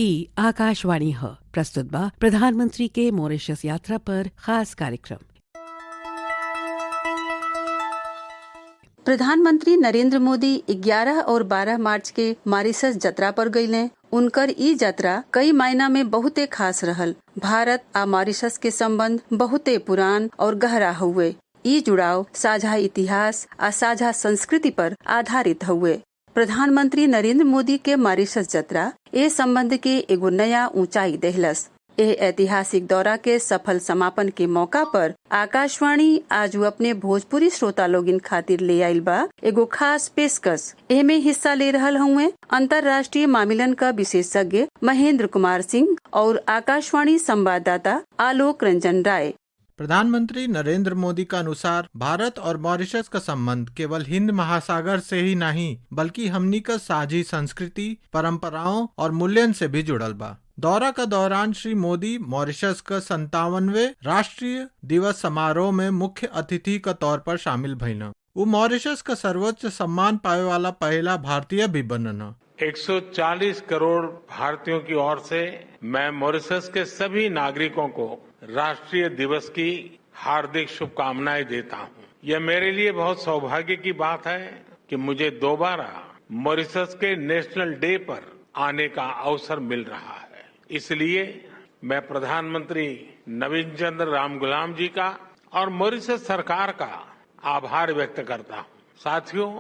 ई आकाशवाणी ह प्रस्तुत बा प्रधानमंत्री के मॉरिशस यात्रा पर खास कार्यक्रम। प्रधानमंत्री नरेंद्र मोदी 11 और 12 मार्च के मॉरिशस यात्रा पर गईले। उनकर ई यात्रा कई मायना में बहुते खास रहल। भारत आ मॉरिशस के संबंध बहुते पुरान और गहरा हुए। ई जुड़ाव साझा इतिहास आ साझा संस्कृति पर आधारित हुए। प्रधानमंत्री नरेंद्र मोदी के मॉरिशस यात्रा ए संबंध के एगो नया ऊंचाई देहलस। ए ऐतिहासिक दौरा के सफल समापन के मौका पर आकाशवाणी आज अपने भोजपुरी श्रोता लोगिन खातिर ले आइल बा एगो खास पेशकश। एमे हिस्सा ले रहल हुए अंतर्राष्ट्रीय मामलन का विशेषज्ञ महेंद्र कुमार सिंह और आकाशवाणी संवाददाता आलोक रंजन राय। प्रधानमंत्री नरेंद्र मोदी का अनुसार भारत और मॉरिशस का संबंध केवल हिंद महासागर से ही नहीं बल्कि हमनी का साझी संस्कृति, परंपराओं और मूल्यन से भी जुड़ल बा। दौरा का दौरान श्री मोदी मॉरिशस का 57वें राष्ट्रीय दिवस समारोह में मुख्य अतिथि का तौर पर शामिल भइल। वो मॉरिशस का सर्वोच्च सम्मान पाए वाला पहला भारतीय भी बनन। 140 करोड़ भारतीयों की ओर से मैं मॉरिशस के सभी नागरिकों को राष्ट्रीय दिवस की हार्दिक शुभकामनाएं देता हूं। यह मेरे लिए बहुत सौभाग्य की बात है कि मुझे दोबारा मॉरिशस के नेशनल डे पर आने का अवसर मिल रहा है। इसलिए मैं प्रधानमंत्री नवीन चंद्र रामगुलाम जी का और मॉरिशस सरकार का आभार व्यक्त करता हूं। साथियों,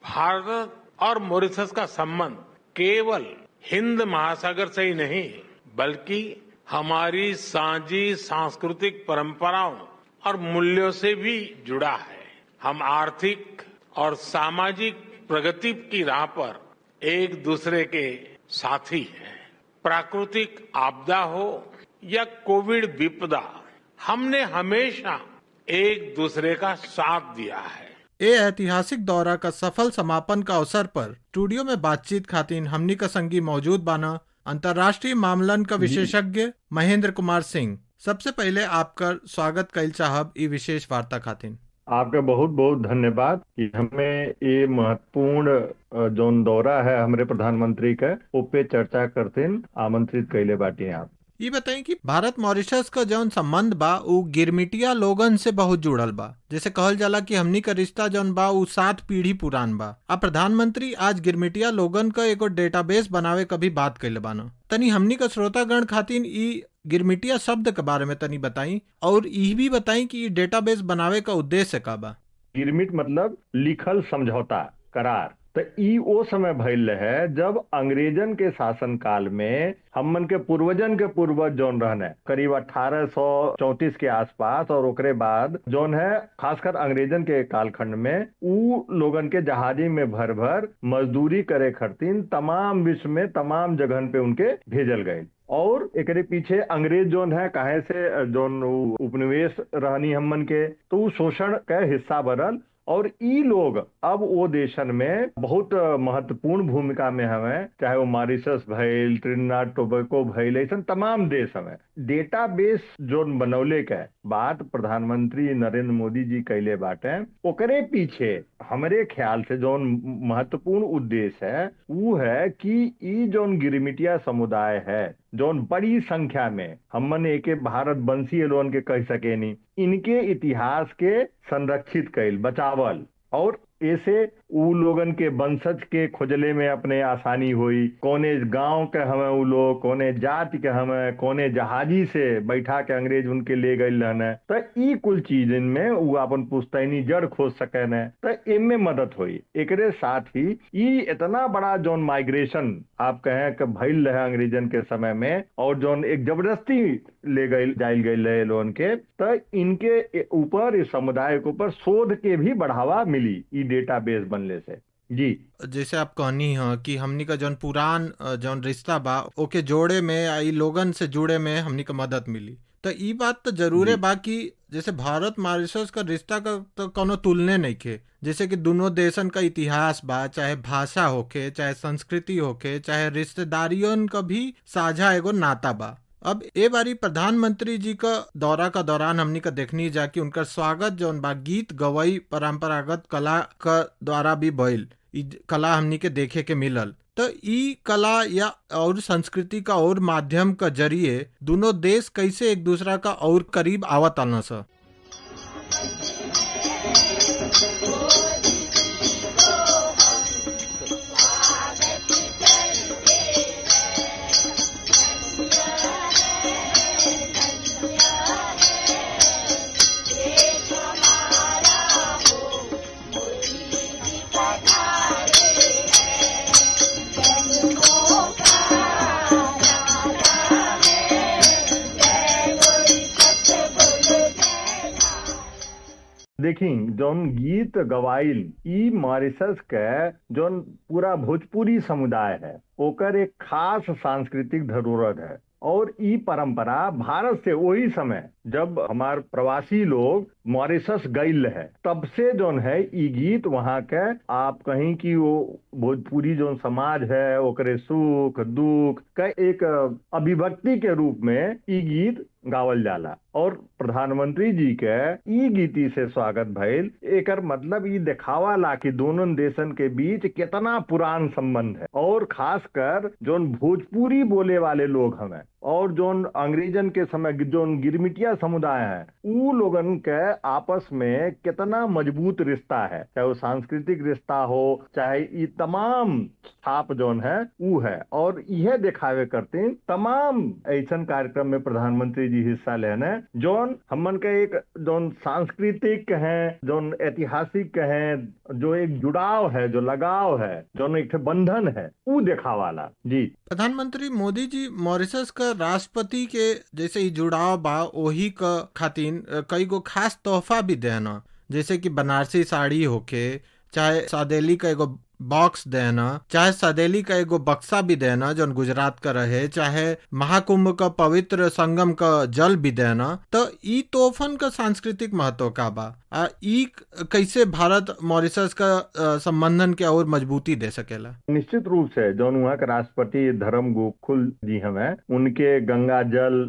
भारत और मॉरिशस का संबंध केवल हिंद महासागर से ही नहीं बल्कि हमारी साझी सांस्कृतिक परंपराओं और मूल्यों से भी जुड़ा है। हम आर्थिक और सामाजिक प्रगति की राह पर एक दूसरे के साथी हैं। प्राकृतिक आपदा हो या कोविड विपदा, हमने हमेशा एक दूसरे का साथ दिया है। ए ऐतिहासिक दौरा का सफल समापन का अवसर पर स्टूडियो में बातचीत खातिर हमनी का संगी मौजूद बाना अंतर्राष्ट्रीय मामलन का विशेषज्ञ महेंद्र कुमार सिंह। सबसे पहले आपका स्वागत कइल चाहब ई विशेष वार्ता खातिर। आपका बहुत बहुत धन्यवाद कि हमें ये महत्वपूर्ण जोन दौरा है हमारे प्रधानमंत्री का उस पे चर्चा करते आमंत्रित कैले बाटी। आप ये बताएं कि भारत मॉरिशस का जौन संबंध बा उ गिरमिटिया लोगन से बहुत जुड़ल बा। जैसे कहल जाला कि हमनी का रिश्ता जौन बा उ 7 पीढ़ी पुरान बा। अब प्रधानमंत्री आज गिरमिटिया लोगन का एगो डेटाबेस बनावे का भी बात कैले बाना। तनी हमनी का श्रोतागण खातिर ई गिरमिटिया शब्द के बारे में तनी बताई और ई भी बताई कि डेटाबेस बनावे का उद्देश्य का बा। गिरमिट मतलब लिखल समझौता, करार। तो ई वो समय भइल है जब अंग्रेजन के शासन काल में हमन के पूर्वजन के पूर्वज जौन रहने करीब 1834 के आसपास और ओकरे बाद जौन है खासकर अंग्रेजन के कालखंड में उ लोगन के जहाजी में भर भर मजदूरी करे खरतीन तमाम विश्व में तमाम जगहन पे उनके भेजल गए। और एकरे पीछे अंग्रेज जोन है काहे से जोन उपनिवेश रहनी हमन के तो शोषण का हिस्सा बनल और ई लोग अब वो देशन में बहुत महत्वपूर्ण भूमिका में हमें, चाहे वो मॉरिशस भइल, ट्रिनिडाद टोबैको भइल, ऐसा तमाम देश हमें डेटाबेस जोन बनौले के बात प्रधानमंत्री नरेंद्र मोदी जी कैले बाटे। ओकरे पीछे हमारे ख्याल से जोन महत्वपूर्ण उद्देश्य है वो है कि ई जोन गिरमिटिया समुदाय है जोन बड़ी संख्या में हमन एके भारत वंशीय लोगन के कह सके नहीं, इनके इतिहास के संरक्षित कैल बचावल और ऐसे उ लोगन के वंशज के खोजले में अपने आसानी हुई। कोने गांव के हमें उ लोग, कोने जाति के हमें, कोने जहाजी से बैठा के अंग्रेज उनके ले गए रहने। तो ई कुल चीज में वो अपन पुश्तैनी जड़ खोज सके न तो इनमें मदद हुई। एकरे साथ ही ई इतना बड़ा जोन माइग्रेशन आप कहें कि भइल रहे अंग्रेजन के समय में और जोन एक जबरदस्ती ले गए जाइल गए लोगन के, तो इनके ऊपर इस समुदाय के ऊपर शोध के भी बढ़ावा मिली ई डेटाबेस बनले से। जी जैसे आप कहनी है कि हमनी का जौन पुरान जौन रिश्ता बा ओके जोड़े में आई लोगन से जुड़े में हमनी का मदद मिली। तो ई बात तो जरूर है बा कि जैसे भारत मॉरिशस का रिश्ता का तो कोनो तुलने नहीं के। जैसे कि दोनों देशन का इतिहास बा, चाहे भाषा होके, चाहे संस्कृति होके, चाहे रिश्तेदारियों का भी साझा एगो नाता बा। अब ए बारी प्रधानमंत्री जी का दौरा का दौरान हमनी का देखनी जा कि उनका स्वागत जौन बा गीत गवई परंपरागत कला का द्वारा भी भइल। कला हमनी के देखे के मिलल। तो ई कला या और संस्कृति का और माध्यम का जरिए दोनों देश कैसे एक दूसरा का और करीब आवत आना सा। देखी जौन गीत गवाइल ई मॉरिशस के जौन पूरा भोजपुरी समुदाय है ओकर एक खास सांस्कृतिक धरोहर है। और ई परंपरा भारत से वही समय जब हमार प्रवासी लोग मॉरिशस गईल है तब से जौन है ई गीत वहाँ के आप कहीं की वो भोजपुरी जौन समाज है ओकरे सुख दुख का एक अभिव्यक्ति के रूप में ई गीत गावल जाला। और प्रधानमंत्री जी के ई गीती से स्वागत भइल एकर मतलब ई दिखावा ला कि दोनों देशन के बीच कितना पुरान संबंध है। और खासकर जोन भोजपुरी बोले वाले लोग हमें और जोन अंग्रेजन के समय जोन गिरमिटिया समुदाय है ऊ लोगन के आपस में कितना मजबूत रिश्ता है, चाहे वो सांस्कृतिक रिश्ता हो चाहे ये तमाम छाप जोन है ऊ है। और यह दिखावे करते तमाम ऐसा कार्यक्रम में प्रधानमंत्री जी हिस्सा लेने जोन हमन के एक जोन सांस्कृतिक है जोन ऐतिहासिक है जो एक जुड़ाव है जो लगाव है जोन एक बंधन है ऊ दिखावाला। जी प्रधानमंत्री मोदी जी मॉरिशस का राष्ट्रपति के जैसे ही जुड़ाव बा वही का खातिन कई गो खास तोहफा भी देना, जैसे कि बनारसी साड़ी होके चाहे सादेली का एगो बॉक्स देना चाहे सदेली का एगो बक्सा भी देना जो गुजरात का रहे चाहे महाकुंभ का पवित्र संगम का जल भी देना। तो ई तोहफन का सांस्कृतिक महत्व का बा ई कैसे भारत मॉरिशस का संबंधन के और मजबूती दे सकेला। निश्चित रूप से जो वहाँ के राष्ट्रपति धर्म गोकुल जी हमें उनके गंगा जल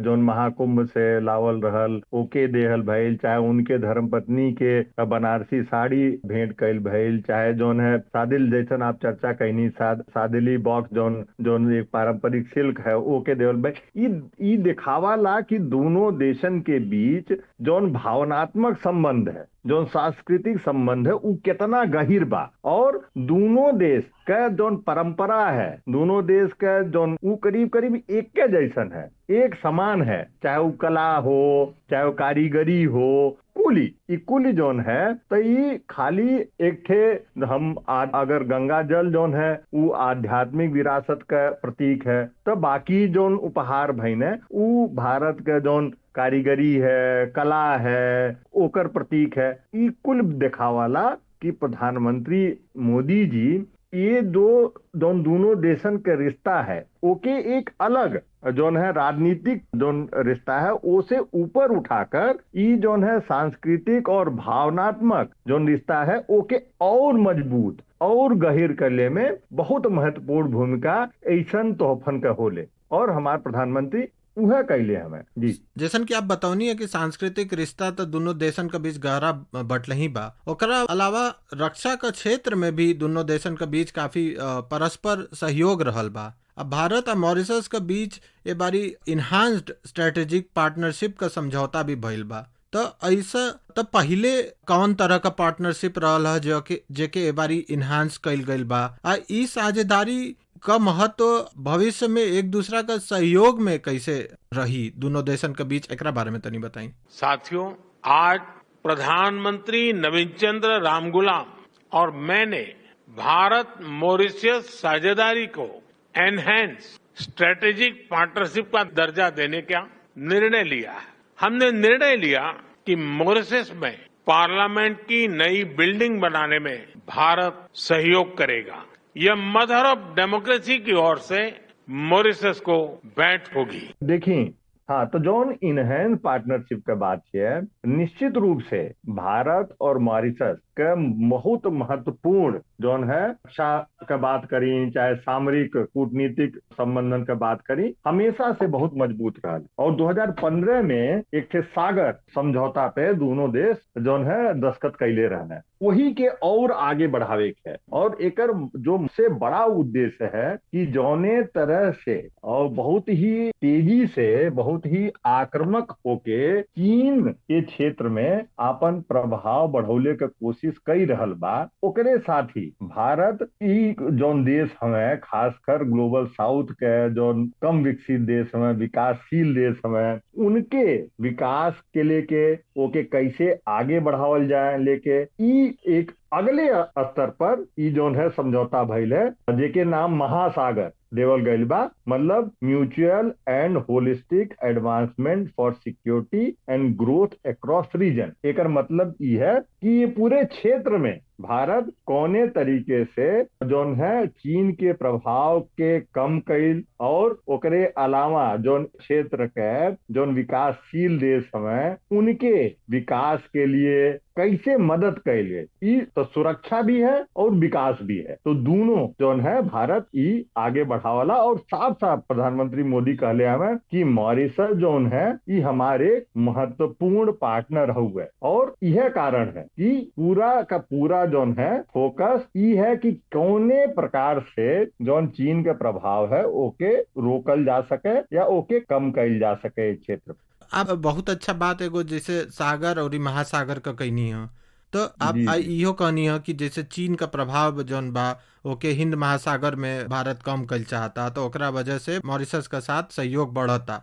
जो महाकुंभ से लावल रहल ओके देहल भइल चाहे उनके धर्म पत्नी के बनारसी साड़ी भेंट कैल भइल चाहे जो है सादिल जैसन आप चर्चा कहनी सादिली बॉक्स जोन एक पारंपरिक सिल्क है ओके देवल भाई ई दिखावा ला कि दोनों देशन के बीच जोन भावनात्मक संबंध है जोन सांस्कृतिक संबंध है वो कितना गहिर बा। और दोनों देश का जोन परंपरा है दोनों देश का जोन वो करीब करीब एक के जैसन है एक समान है, चाहे वो कला हो चाहे वो कारीगरी हो कुली जोन है। तो ये खाली एक थे हम अगर गंगा जल जोन है वो आध्यात्मिक विरासत का प्रतीक है तो बाकी जोन उपहार भइने वो भारत के जोन कारीगरी है कला है ओकर प्रतीक है। ये कुल दिखावाला कि प्रधानमंत्री मोदी जी ये दोनों देशन के रिश्ता है ओके एक अलग जोन है राजनीतिक जोन रिश्ता है उसे ऊपर उठाकर ये जोन है सांस्कृतिक और भावनात्मक जोन रिश्ता है ओके और मजबूत और गहिर करने में बहुत महत्वपूर्ण भूमिका ऐसा तोहफन का होले। और हमारे प्रधानमंत्री वह कैले हमें जी जैसन कि आप बतौनी है कि सांस्कृतिक रिश्ता तो दोनों देशन के बीच गहरा बटल ही बा। ओकरा अलावा रक्षा का क्षेत्र में भी दोनों देशन के बीच काफी परस्पर सहयोग रहल बा। अब भारत और मॉरिशस के बीच ये बारी इनहांस्ड स्ट्रेटेजिक पार्टनरशिप का समझौता भी भइल बा। तो ऐसा तो पहले कौन तरह का पार्टनरशिप रहल है जो के ए बारी इनहांस कैल गइल बा आ ई साझेदारी का महत्व भविष्य में एक दूसरा का सहयोग में कैसे रही दोनों देशन के बीच एकरा बारे में तनी बताई। साथियों आज प्रधानमंत्री नवीन चंद्र रामगुलाम और मैंने भारत मॉरिशस साझेदारी को एनहेंस स्ट्रेटेजिक पार्टनरशिप का दर्जा देने का निर्णय लिया है। हमने निर्णय लिया कि मॉरिशस में पार्लियामेंट की नई बिल्डिंग बनाने में भारत सहयोग करेगा। यह मदर ऑफ डेमोक्रेसी की ओर से मॉरिशस को भेंट होगी। देखिए हाँ तो जोन इनहेंस पार्टनरशिप का बात है निश्चित रूप से भारत और मॉरिशस के बहुत महत्वपूर्ण जौन है रक्षा के बात करी चाहे सामरिक कूटनीतिक संबंधन के बात करी हमेशा से बहुत मजबूत रहा। और 2015 में एक थे सागर समझौता पे दोनों देश जौन है दस्तखत कैले रहना है, वही के और आगे बढ़ावे के है। और एकर जो से बड़ा उद्देश्य है कि जौने तरह से और बहुत ही तेजी से बहुत ही आक्रामक होके चीन के क्षेत्र में अपन प्रभाव बढ़ौले के कोशिश कई रहल बा, ओकरे साथ ही भारत ई जौन देश हमें खासकर ग्लोबल साउथ के जौन कम विकसित देश हमें विकासशील देश हमें उनके विकास के लेके ओके कैसे आगे बढ़ावल जाए लेके ई एक अगले स्तर पर ई जौन है समझौता भइल है जेके नाम महासागर देवल गइल बा, मतलब mutual and holistic advancement for security and growth across region. एकर मतलब ई है कि ये पूरे क्षेत्र में भारत कौने तरीके से जौन है चीन के प्रभाव के कम कईल और ओकरे अलावा जौन क्षेत्र के जौन विकासशील देश हमें उनके विकास के लिए कैसे मदद कैले, ई तो सुरक्षा भी है और विकास भी है। तो दोनों जौन है भारत ई आगे बढ़ावाला। और साफ साफ प्रधानमंत्री मोदी कहले हमें कि मॉरिशस जौन है ई हमारे महत्वपूर्ण पार्टनर हुए। और यह कारण है कि पूरा का पूरा जौन है फोकस ई है कि कौने प्रकार से जौन चीन के प्रभाव है ओके रोकल जा सके या ओके कम कईल जा सके इस क्षेत्र। आप बहुत अच्छा बात एगो जैसे सागर और महासागर का कहनी है, तो आप इहो कहनी है कि जैसे चीन का प्रभाव जौन बा ओके हिंद महासागर में भारत कम कल चाहता, तो ओकरा वजह से मॉरिशस के साथ सहयोग बढ़ता।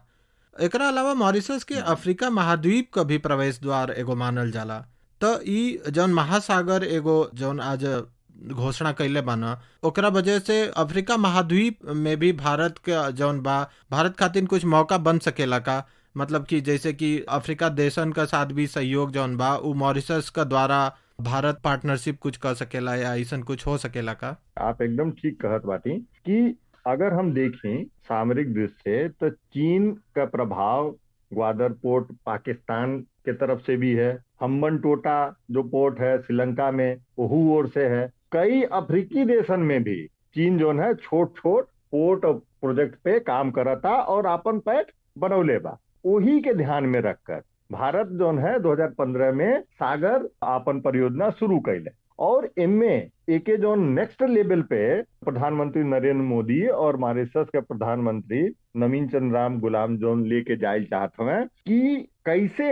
एकरा अलावा मॉरिशस के अफ्रीका महाद्वीप का भी प्रवेश द्वार एगो मानल जाला। तो ई जौन महासागर एगो जौन आज घोषणा कैले बाना ओकरा वजह से अफ्रीका महाद्वीप में भी भारत के जौन बा भारत खातिर कुछ मौका बन सकेला का, मतलब कि जैसे कि अफ्रीका देशन का साथ भी सहयोग जौन बा उ मॉरिशस का द्वारा भारत पार्टनरशिप कुछ कर सकेला या ऐसा कुछ हो सकेला का? आप एकदम ठीक कहत बाटी कि अगर हम देखें सामरिक दृष्टि से तो चीन का प्रभाव ग्वादर पोर्ट पाकिस्तान के तरफ से भी है, हम्बनटोटा जो पोर्ट है श्रीलंका में ओहू ओर से है, कई अफ्रीकी देशन में भी चीन जो है छोट छोट पोर्ट प्रोजेक्ट पे काम करता और अपन पैठ बनौले बा। वही के ध्यान में रखकर भारत जो है 2015 में सागर अपन परियोजना शुरू कैले। और इनमें एक जो नेक्स्ट लेवल पे प्रधानमंत्री नरेंद्र मोदी और मॉरिशस के प्रधानमंत्री नवीन चंद्र राम गुलाम जोन लेके जाए चाहते हैं कि कैसे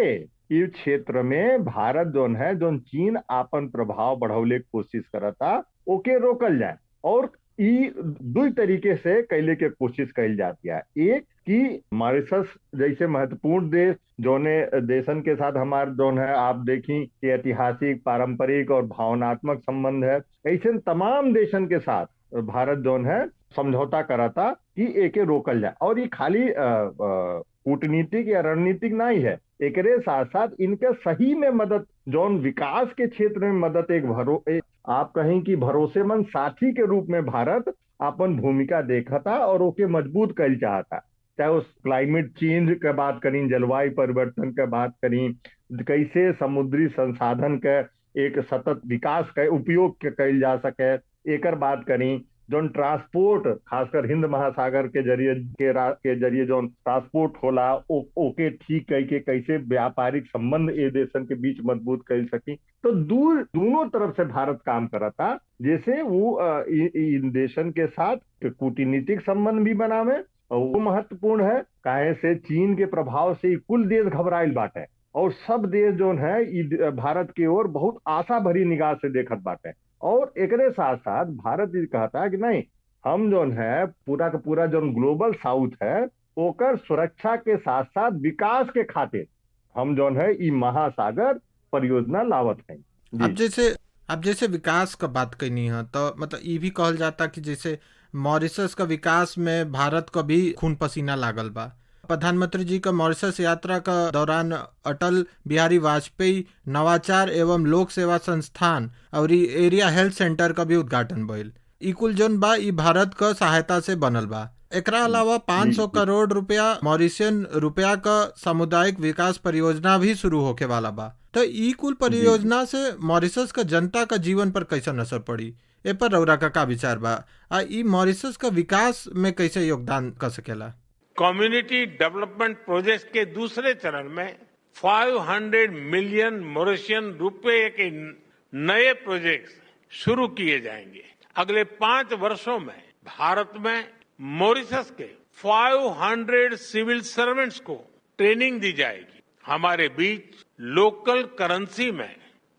इस क्षेत्र में भारत जो है जो चीन अपन प्रभाव बढ़ाने की कोशिश करता ओके रोकल जाए। और ई दो तरीके से कैले के कोशिश कैल जाती है। एक कि मॉरिशस जैसे महत्वपूर्ण देश जोने देशन के साथ हमारे जोन है आप देखी कि ऐतिहासिक पारंपरिक और भावनात्मक संबंध है, ऐसे तमाम देशन के साथ भारत जोन है समझौता कराता कि एके रोकल जाए। और ये खाली कूटनीतिक या रणनीतिक नहीं है, एकरे साथ साथ इनके सही में मदद जोन विकास के क्षेत्र में मदद एक आप कहें कि भरोसेमंद साथी के रूप में भारत अपन भूमिका देखता और ओके मजबूत कर चाहता। चाहे उस क्लाइमेट चेंज के बात करें, जलवायु परिवर्तन के बात करें, कैसे समुद्री संसाधन के एक सतत विकास का उपयोग कैल जा सके, एकर बात करें जो ट्रांसपोर्ट खासकर हिंद महासागर के जरिए जो ट्रांसपोर्ट होला ओके ठीक करके कैसे व्यापारिक संबंध ए देशन के बीच मजबूत कर सकी। तो दोनों तरफ से भारत काम करता, जैसे वो इन देशन के साथ कूटनीतिक संबंध भी बनावे। और वो महत्वपूर्ण है काहे से चीन के प्रभाव से कुल देश घबराइल बाटे और सब देश जो है भारत की ओर बहुत आशा भरी निगाह से देखत बाटे। और एकरे साथ साथ भारत ये कहता है कि नहीं, हम जो है पूरा का पूरा जो ग्लोबल साउथ है ओकर सुरक्षा के साथ साथ विकास के खातिर हम जो है ये महासागर परियोजना लावत है। अब जैसे विकास का बात करनी है तो मतलब ये भी कहल जाता कि जैसे मॉरिशस का विकास में भारत का भी खून पसीना लागल बा। प्रधानमंत्री जी का मॉरिशस यात्रा का दौरान अटल बिहारी वाजपेयी नवाचार एवं लोक सेवा संस्थान और एरिया हेल्थ सेंटर का भी उद्घाटन भइल। ई कुल जोन बा ई भारत का सहायता से बनल बा। एकरा अलावा 500 करोड़ रुपया मॉरिशियन रुपया का सामुदायिक विकास परियोजना भी शुरू होके वाला बा। तो ई कुल जी परियोजना से मॉरिशस का जनता का जीवन पर कैसन असर पड़ी, ए पर रउरा का विचार बा? आ ई मॉरिशस का विकास में कैसे योगदान कर सकेला? कम्युनिटी डेवलपमेंट प्रोजेक्ट के दूसरे चरण में 500 मिलियन मॉरिशियन रुपए के नए प्रोजेक्ट शुरू किए जाएंगे। अगले 5 वर्षों में भारत में मॉरिशस के 500 सिविल सर्वेंट्स को ट्रेनिंग दी जाएगी। हमारे बीच लोकल करेंसी में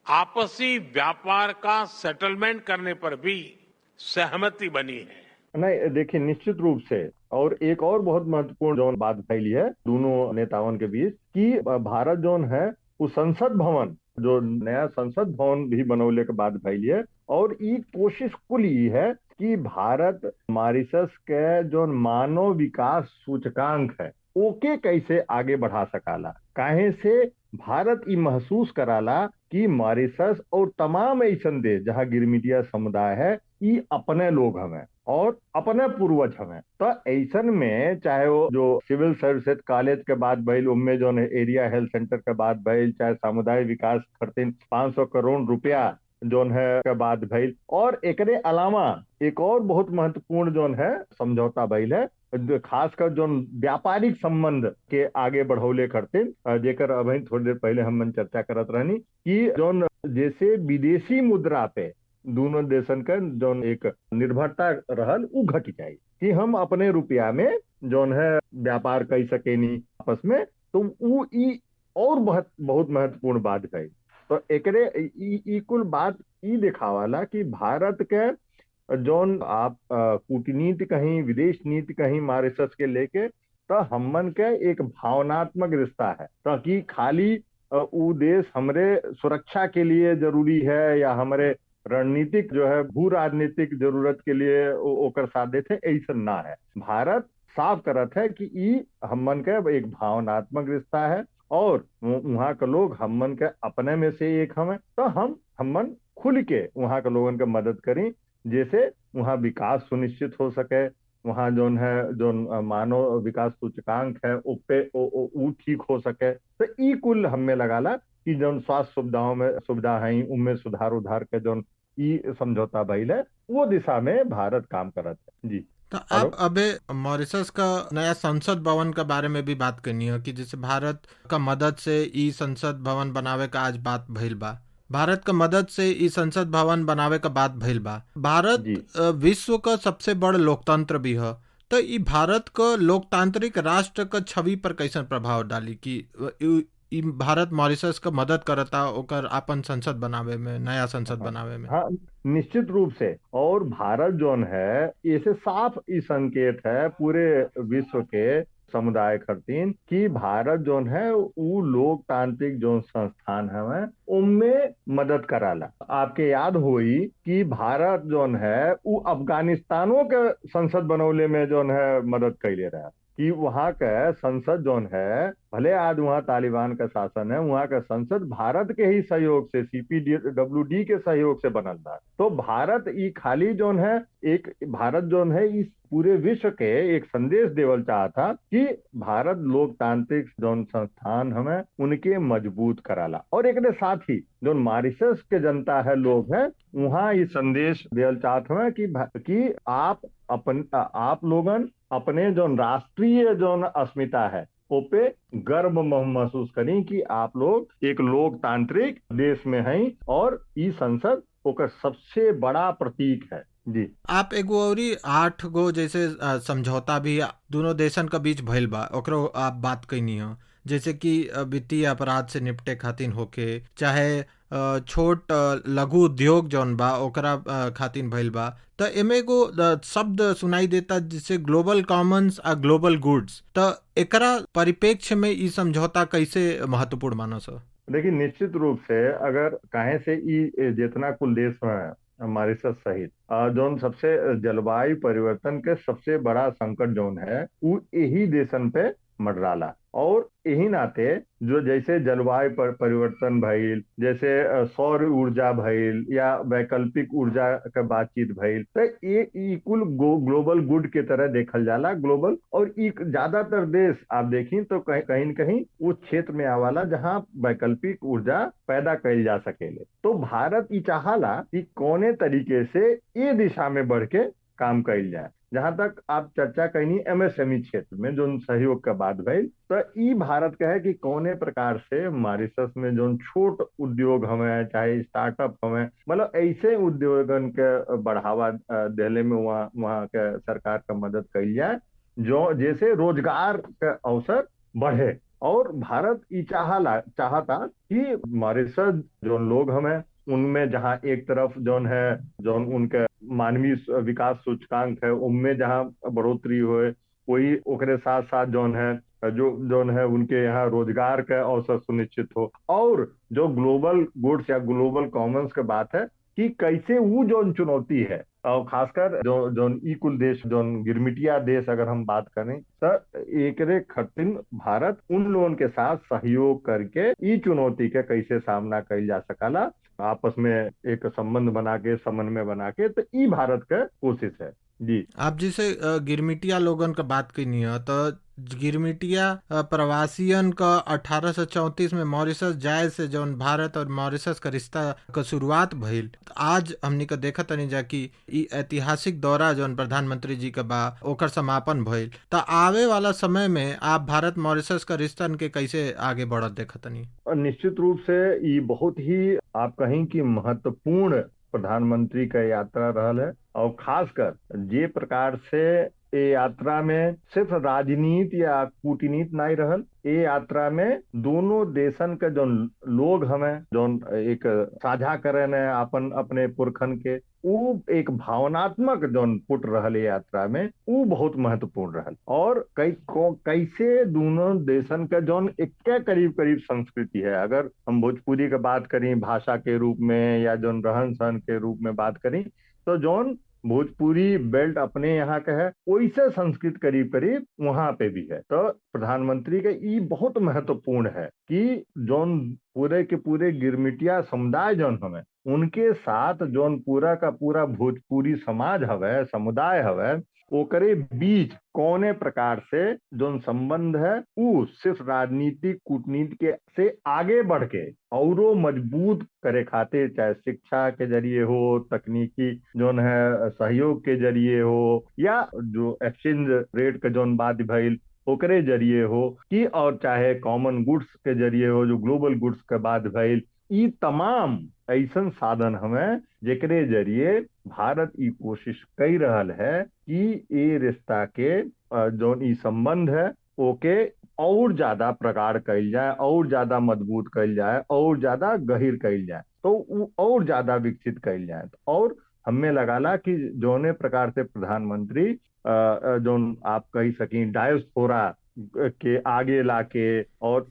आपसी व्यापार का सेटलमेंट करने पर भी सहमति बनी है। नहीं, देखिए निश्चित रूप से। और एक और बहुत महत्वपूर्ण जो बात फैली है दोनों नेताओं के बीच कि भारत जो है वो संसद भवन, जो नया संसद भवन भी बनौले के बाद फैली है। और ये कोशिश कुल ये है कि भारत मॉरिशस के जो मानव विकास सूचकांक है ओके कैसे आगे बढ़ा सकाला। काहे से भारत ये महसूस कराला कि मॉरिशस और तमाम ऐसन देश जहाँ गिरमिटिया समुदाय है ये अपने लोग हमें और अपने पूर्वज हमें। तो ऐसन में चाहे वो जो सिविल सर्विसेज कॉलेज के बाद भइल, उनमें जो एरिया हेल्थ सेंटर के बाद भइल, चाहे सामुदायिक विकास खातिर 500 करोड़ रुपया जोन है के बाद भइल, और एकरे अलावा एक और बहुत महत्वपूर्ण जोन है समझौता भइल है खासकर जो व्यापारिक संबंध के आगे बढ़ौले करते, जेकर अभी थोड़ी देर पहले हम चर्चा करत रहनी कि जोन जैसे विदेशी मुद्रा पे दोनों देशन का जोन एक निर्भरता रहल उ घट जाए कि हम अपने रुपया में जोन है व्यापार कर सकेनी आपस में। तो उ ई और बहुत महत्वपूर्ण बात है। तो एकरे ई कुल बात ई दिखावाला कि भारत के जोन आप कूटनीति कहीं विदेश नीति कहीं मॉरिशस के लेके तो हमन के एक भावनात्मक रिश्ता है। ताकि खाली वो देश हमरे सुरक्षा के लिए जरूरी है या हमारे रणनीतिक जो है भू राजनीतिक जरूरत के लिए ओकर साथ देते, ऐसा ना है। भारत साफ करत है कि ई हमन के एक भावनात्मक रिश्ता है और वहाँ के लोग हमन के अपने में से एक हमें। तो हमन खुल के वहाँ के लोगन के मदद करें जैसे वहाँ विकास सुनिश्चित हो सके, वहाँ जोन है जोन मानव विकास सूचकांक है वो ठीक हो सके। तो ई कुल हमें लगाला कि जोन स्वास्थ्य सुविधाओं में सुविधा है उनमें सुधार उधार के जोन ई समझौता भइल है वो दिशा में भारत काम करत है। जी तो आप अबे मॉरिशस का नया संसद भवन के बारे में भी बात करनी है कि जैसे भारत का मदद से ई संसद भवन बनावे का आज बात भइल बा, भारत का मदद से ई संसद भवन बनावे का बात भइल बा। भारत विश्व का सबसे बड़ लोकतंत्र भी है, तो ई भारत का लोकतांत्रिक राष्ट्र का छवि पर कैसन प्रभाव डाली कि ई भारत मॉरिशस का मदद करता ओकर अपन संसद बनावे में, नया संसद बनावे में? हाँ, निश्चित रूप से। और भारत जोन है ऐसे साफ ई संकेत है पूरे विश्व के समुदाय खातिर कि भारत जोन है वो लोकतांत्रिक जो संस्थान है उनमें मदद कराला। आपके याद होई कि भारत जोन है वो अफगानिस्तानों के संसद बनौले में जोन है मदद कैले रहा कि वहाँ का संसद जोन है भले आज वहाँ तालिबान का शासन है, वहाँ का संसद भारत के ही सहयोग से CPWD के सहयोग से बनल था। तो भारत ई खाली जोन है एक भारत जोन है इस पूरे विश्व के एक संदेश देवल चाहता कि भारत लोकतांत्रिक जोन संस्थान हमें उनके मजबूत कराला। और एक साथ ही जो मॉरिशस के जनता है लोग हैं वहाँ ये संदेश देवल चाहते हैं कि आप लोगन अपने जो राष्ट्रीय जो अस्मिता है ओपे गर्व महसूस करें कि आप लोग एक लोकतांत्रिक देश में हैं और ई संसद ओकर सबसे बड़ा प्रतीक है। जी आप एगो और 8 गो जैसे समझौता भी दोनों देशन के बीच भइल बा ओकरो आप बात कैनी है, जैसे कि वित्तीय अपराध से निपटे खातिर होके चाहे छोट लघु उद्योग जौन बा ओकरा खातिर भइल बा। तो एमे एगो शब्द सुनाई देता जिसे ग्लोबल कॉमन्स आ ग्लोबल गुड्स। तो एकरा परिप्रेक्ष्य में ई समझौता कैसे महत्वपूर्ण मानो सर? देखिए निश्चित रूप से अगर कहे से ई जितना कुल देश में मॉरिशस सहित जोन सबसे जलवायु परिवर्तन के सबसे बड़ा संकट जोन है वो यही देशन पे मंडराला। और यही नाते जो जैसे जलवायु परिवर्तन भइल, जैसे सौर ऊर्जा भइल या वैकल्पिक ऊर्जा के बातचीत भइल, तो ये कुल ग्लोबल गुड के तरह देखल जाला ग्लोबल। और ज्यादातर देश आप देखी तो कहीं न कहीं उस क्षेत्र में आवाला जहां वैकल्पिक ऊर्जा पैदा कइल जा सकेले। तो भारत ई चाहला कि कौने तरीके से ये दिशा में बढ़ के काम कइल जाए। जहां तक आप चर्चा कहीं एमएसएमई क्षेत्र में जो सहयोग का बात भइल, तो ई भारत का है कि कौने प्रकार से मॉरिशस में जो छोट उद्योग हमें चाहे स्टार्टअप हमें, मतलब ऐसे उद्योगन के बढ़ावा देने में वहाँ के सरकार का मदद कइल जाए जो जैसे रोजगार का अवसर बढ़े। और भारत ई चाहता कि मॉरिशस जो लोग हमें उनमें जहां एक तरफ जोन है जोन उनके मानवीय विकास सूचकांक है उनमें जहां बढ़ोतरी होए, वही ओकरे साथ साथ जोन है जोन है उनके यहाँ रोजगार का अवसर सुनिश्चित हो। और जो ग्लोबल गुड्स या ग्लोबल कॉमन्स के बात है कि कैसे वो जोन चुनौती है, और खासकर जोन ई कुल देश जोन गिरमिटिया देश अगर हम बात करें तो एकरे खतिन भारत उन लोगों के साथ सहयोग करके ई चुनौती के कैसे सामना कइल जा सकला, आपस में एक संबंध बना के समन्वय बना के, तो ई भारत का कोशिश है। जी आप जिसे गिरमिटिया लोगन का बात करनी है, तो गिरमिटिया प्रवासियन का 1834 में मॉरिशस जाए से जौन भारत और मॉरिशस का रिश्ता का शुरुआत भइल। आज हमनी का देखा तनी जा कि ई ऐतिहासिक दौरा जौन प्रधानमंत्री जी का बा ओकर समापन भइल। तो आवे वाला समय में आप भारत मॉरिशस का रिश्ता के कैसे आगे बढ़त देखा तनी? निश्चित रूप से ये बहुत ही आप कहें कि महत्वपूर्ण प्रधानमंत्री का यात्रा रहल है। और खासकर जे प्रकार से ये यात्रा में सिर्फ राजनीति या कूटनीति नहीं रहल, ये यात्रा में दोनों देशन के जो लोग हमें जो एक साझा करे न अपन अपने पुरखन के, वो एक भावनात्मक जो पुट रहल यात्रा में वो बहुत महत्वपूर्ण रहल। और कैसे दोनों देशन का जो एक करीब करीब संस्कृति है, अगर हम भोजपुरी की बात करें भाषा के रूप में या जो रहन सहन के रूप में बात करें, तो जोन भोजपुरी बेल्ट अपने यहाँ का है वैसे संस्कृत करीब करीब वहां पे भी है। तो प्रधानमंत्री का ये बहुत महत्वपूर्ण है कि जोन पूरे के पूरे गिरमिटिया समुदाय जोन हमें उनके साथ जोन पूरा का पूरा भोजपुरी समाज हवे समुदाय हवे ओकरे बीच कौने प्रकार से जोन संबंध है वो सिर्फ राजनीतिक कूटनीति के से आगे बढ़ के औरो मजबूत करे खातिर, चाहे शिक्षा के जरिए हो, तकनीकी जोन है सहयोग के जरिए हो, या जो एक्सचेंज रेट के जोन बात भइल ओकरे जरिए हो, कि और चाहे कॉमन गुड्स के जरिए हो जो ग्लोबल गुड्स के बात भइल, ई तमाम ऐसन साधन हमें जेकरे जरिए भारत ई कोशिश कई रहल है कि ये रिश्ता के जो ई संबंध है ओके और ज्यादा प्रगाढ़ कइल जाए, और ज्यादा मजबूत कइल जाए, और ज्यादा गहिर कइल जाए, तो और ज्यादा विकसित कइल जाए। और हमें लगाला कि जोने प्रकार से प्रधानमंत्री जो आप कही सकी डायस्पोरा के आगे लाके और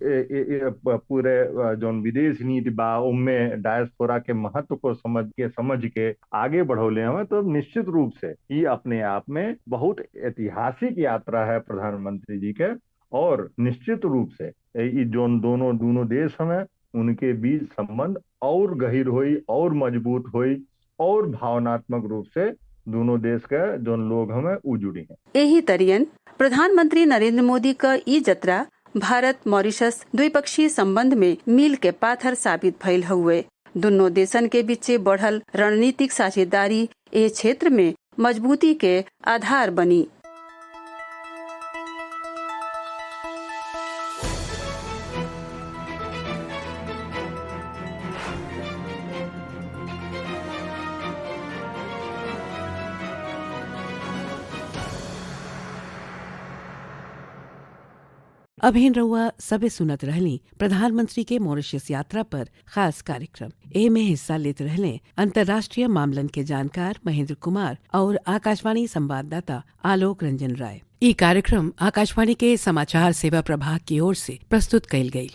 पूरे जो विदेश नीति बा उनमें डायस्पोरा के महत्व को समझ के आगे बढ़ौले हमें, तो निश्चित रूप से ये अपने आप में बहुत ऐतिहासिक यात्रा है प्रधानमंत्री जी के। और निश्चित रूप से ये जो दोनों देश हमें उनके बीच संबंध और गहिर हुई और मजबूत हुई और भावनात्मक रूप से दोनों देश के जो लोग हमें वो जुड़ी हैं। यही तरियन प्रधानमंत्री नरेंद्र मोदी का ई यात्रा भारत मॉरिशस द्विपक्षीय संबंध में मील के पाथर साबित भइल हुए। दोनों देशन के बीच बढ़ल रणनीतिक साझेदारी ए क्षेत्र में मजबूती के आधार बनी। अभिन रउआ सबे सुनत रहली प्रधानमंत्री के मॉरिशस यात्रा पर खास कार्यक्रम। ए में हिस्सा लेते रहले अंतर्राष्ट्रीय मामलन के जानकार महेंद्र कुमार और आकाशवाणी संवाददाता आलोक रंजन राय। ई कार्यक्रम आकाशवाणी के समाचार सेवा प्रभाग की ओर से प्रस्तुत कइल गयी।